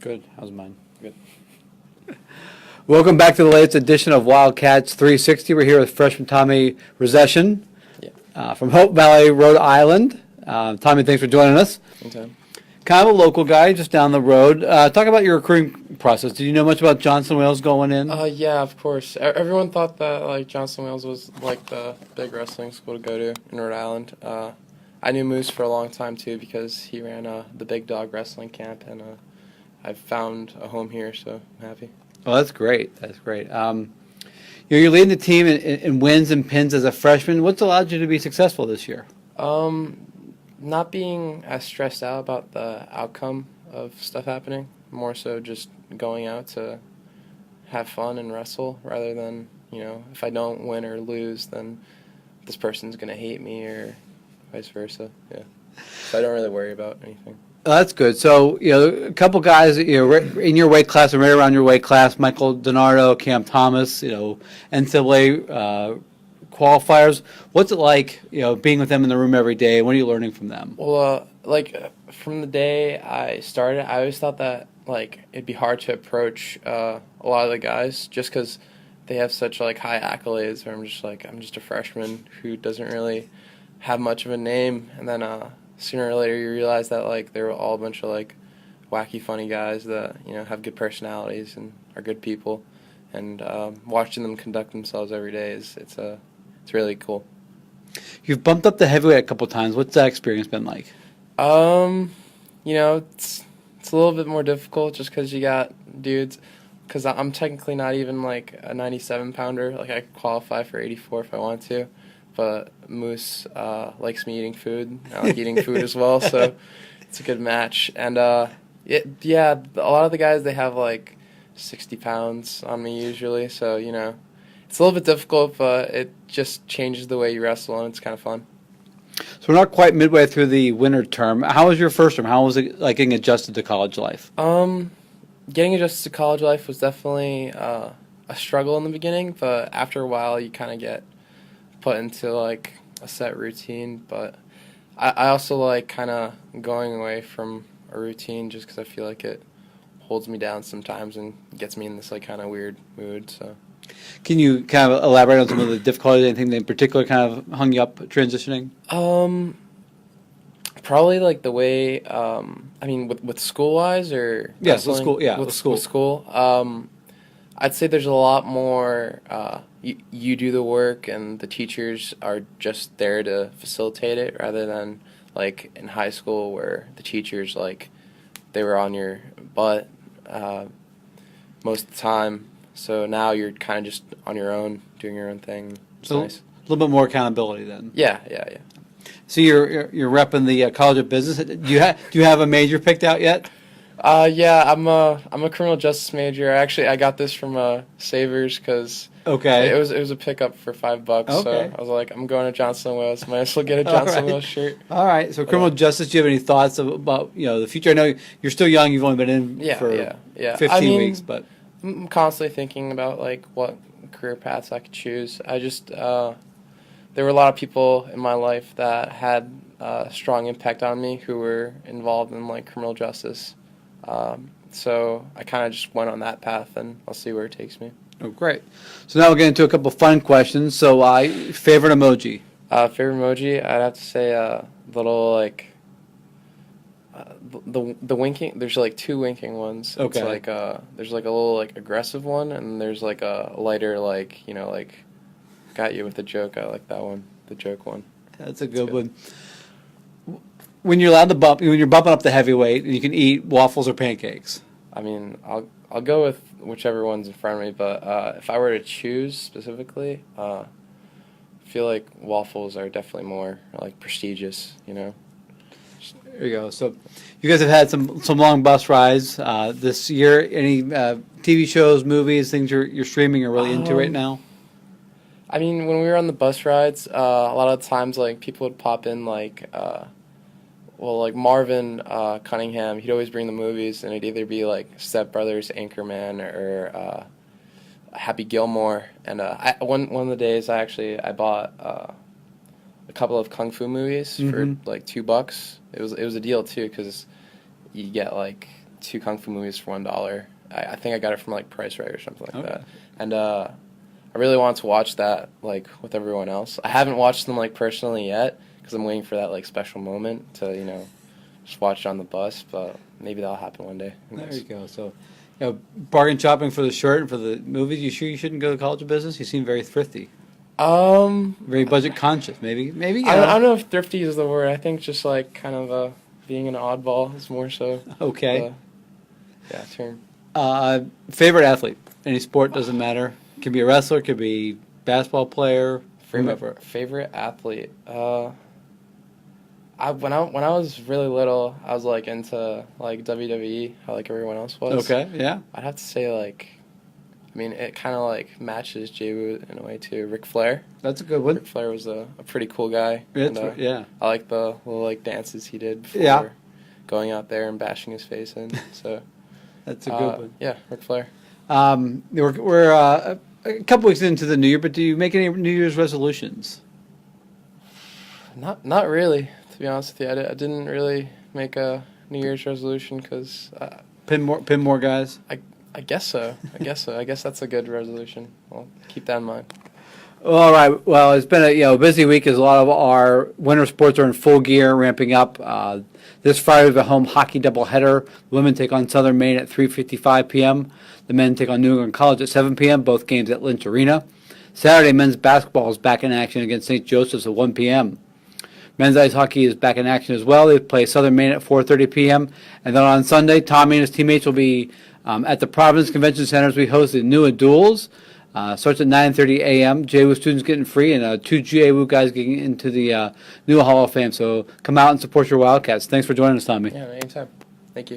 Good. How's mine? Good. Welcome back to the latest edition of Wildcats 360. We're here with freshman Tommy Wrzesien from Hope Valley, Rhode Island. Tommy, thanks for joining us. Okay. Kind of a local guy, just down the road. Talk about your recruiting process. Did you know much about Johnson Wales going in? Yeah, of course. Everyone thought that Johnson Wales was the big wrestling school to go to in Rhode Island. I knew Moose for a long time too because he ran the Big Dog Wrestling Camp, and I've found a home here, so I'm happy. Well, that's great. That's great. You're leading the team in wins and pins as a freshman. What's allowed you to be successful this year? Not being as stressed out about the outcome of stuff happening, more so just going out to have fun and wrestle rather than, if I don't win or lose, then this person's going to hate me or vice versa. Yeah. So I don't really worry about anything. Oh, that's good. So, a couple guys, in your weight class and right around your weight class, Michael Donardo, Cam Thomas, NCAA qualifiers. What's it like, being with them in the room every day? What are you learning from them? Well, from the day I started, I always thought that, it'd be hard to approach a lot of the guys just because they have such, high accolades where I'm just a freshman who doesn't really have much of a name. And then sooner or later you realize that, they're all a bunch of, wacky, funny guys that, have good personalities and are good people. And watching them conduct themselves every day it's really cool. You've bumped up the heavyweight a couple times. What's that experience been like? It's a little bit more difficult just because you got dudes. Because I'm technically not even a 97-pounder. I could qualify for 84 if I want to. But Moose likes me eating food. I like eating food as well, so it's a good match. And a lot of the guys, they have 60 pounds on me usually, so it's a little bit difficult, but it just changes the way you wrestle, and it's kind of fun. So we're not quite midway through the winter term. How was your first term? How was it getting adjusted to college life? Getting adjusted to college life was definitely a struggle in the beginning, but after a while you kind of get put into a set routine. But I also like kind of going away from a routine just because I feel like it holds me down sometimes and gets me in this kind of weird mood. So can you kind of elaborate on some of the difficulties, anything in particular kind of hung you up transitioning? Probably the way with school wise or yes, with school. Yeah, with school. I'd say there's a lot more. You do the work, and the teachers are just there to facilitate it, rather than in high school where the teachers they were on your butt most of the time. So now you're kind of just on your own, doing your own thing. It's nice. A little bit more accountability then. Yeah. So you're repping the College of Business. Do you have a major picked out yet? Yeah, I'm a criminal justice major. I got this from Savers because okay, it was a pickup for $5. Okay. So I was like, I'm going to Johnson Wales. Might as well get a Johnson Wales shirt. All right. So criminal justice. Do you have any thoughts about the future? I know you're still young. You've only been in for 15 weeks, but I'm constantly thinking about what career paths I could choose. I just there were a lot of people in my life that had a strong impact on me who were involved in criminal justice. So I kind of just went on that path, and I'll see where it takes me. Oh, great. So now we'll get into a couple fun questions. So favorite emoji? Favorite emoji? I'd have to say little the winking. There's two winking ones. Okay. It's there's a little aggressive one, and there's a lighter got you with a joke. I like that one, the joke one. That's a good one. When you're allowed to when you're bumping up the heavyweight, and you can eat waffles or pancakes. I mean, I'll go with whichever one's in front of me, but if I were to choose specifically, I feel like waffles are definitely more prestigious. There you go. So you guys have had some long bus rides this year. Any TV shows, movies, things you're streaming or really into right now? I mean, when we were on the bus rides, a lot of times people would pop in Marvin Cunningham. He'd always bring the movies, and it'd either be Step Brothers, Anchorman, or Happy Gilmore. And one of the days I bought a couple of kung fu movies for $2. It was a deal too because you get 2 kung fu movies for $1. I think I got it from like Price Right or something like Okay. that. And I really wanted to watch that like with everyone else. I haven't watched them like personally yet because I'm waiting for that like special moment to just watch it on the bus. But maybe that'll happen one day. Who There knows? you go. So, bargain shopping for the shirt and for the movies. You sure you shouldn't go to College of Business? You seem very thrifty, very budget conscious. Maybe. I don't know if thrifty is the word. I think just like kind of being an oddball is more so. Okay. Term. Favorite athlete? Any sport, doesn't matter. Could be a wrestler, could be basketball player, whomever. Favorite athlete. When I was really little, I was like into like WWE, how like everyone else was. Okay, yeah. I'd have to say like, I mean, it kind of like matches JWU in a way too. Ric Flair. That's a good one. Ric Flair was a pretty cool guy. Yeah. I like the little like dances he did before Yeah. going out there and bashing his face in. So That's a good one. yeah, Ric Flair. We're a couple weeks into the new year, but do you make any New Year's resolutions? Not really, to be honest with you. I didn't really make a New Year's resolution because Pin more guys? I guess so. I guess that's a good resolution. I'll keep that in mind. All right. Well, it's been a busy week as a lot of our winter sports are in full gear, ramping up. This Friday we have a home hockey doubleheader. The women take on Southern Maine at 3:55 p.m. The men take on New England College at 7 p.m. Both games at Lynch Arena. Saturday, men's basketball is back in action against St. Joseph's at 1 p.m. Men's ice hockey is back in action as well. They play Southern Maine at 4:30 p.m. And then on Sunday, Tommy and his teammates will be at the Providence Convention Center as we host the NUA Duels. Starts at 9:30 a.m. JWU students getting free and 2 JWU guys getting into the NUA Hall of Fame. So come out and support your Wildcats. Thanks for joining us, Tommy. Yeah, anytime. Thank you.